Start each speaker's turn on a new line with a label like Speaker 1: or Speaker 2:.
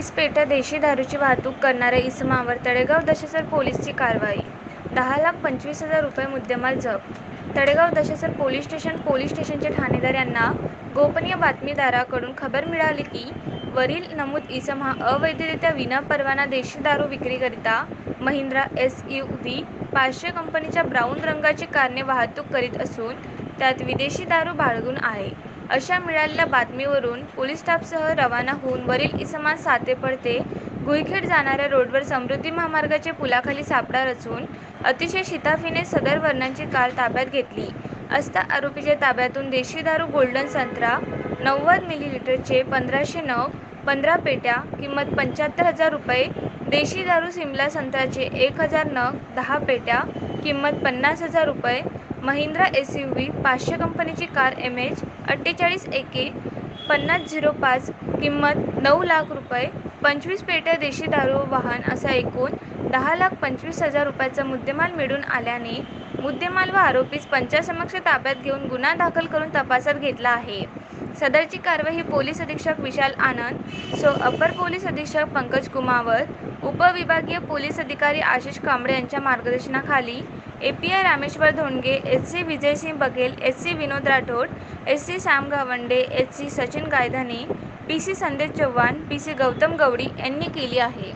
Speaker 1: 20 पेट्या देशी दारूची वाहतूक करणाऱ्या इसमावर तळेगाव दशेसर पोलीसची कारवाई. 10,25,000 रुपये मुद्देमाल जप्त. तळेगाव दशेसर पोलीस स्टेशनचे ठाणेदार यांना गोपनीय बातमीदाराकडून खबर मिळाली की वरील नमूद इसम हा अवैधरित्या विनापरवाना देशी दारू विक्रीकरिता महिंद्रा SUV 500 कंपनीच्या ब्राऊन रंगाची कारने वाहतूक करीत असून त्यात विदेशी दारू बाळगून आहे. अशा मिळालेल्या बातमीवरून पोलीस स्टाफसह रवाना होऊन वरील इसमास सातेपडते गुईखेड जाणाऱ्या रोडवर समृद्धी महामार्गाचे पुलाखाली सापळा रचून अतिशय शिताफीने सदर वर्णांची कार ताब्यात घेतली असता आरोपीच्या ताब्यातून देशी दारू गोल्डन संत्रा 90 मिलीलिटरचे 1500 नग, 15 पेट्या, किंमत 75,000 रुपये, देशी दारू सिमला संत्र्याचे 1,000 नग, 10 पेट्या, किंमत 50,000 रुपये, महिंद्रा SUV 500 कंपनीची कार MH 48 AK 5005, किंमत 9 लाख रुपये, 25 पेट्या देशी दारू वाहन असा एकूण 10,25,000 रुपयाचा मुद्देमाल मिळून आल्याने मुद्देमाल व आरोपीस पंचासमक्ष ताब्यात घेऊन गुन्हा दाखल करून तपासात घेतला आहे. सदरची कारवाई पोलीस अधीक्षक विशाल आनंद, अपर पोलीस अधीक्षक पंकज कुमावत, उपविभागीय पोलीस अधिकारी आशिष कांबळे यांच्या मार्गदर्शनाखाली API Rameshwar Dhondge, SC Vijaysingh Baghel, SC Vinod Rathod, SC Sam Gawande, SC Sachin Gaydhani, PC Sandesh Chavan, PC Gautam Gawdi यांनी केली आहे.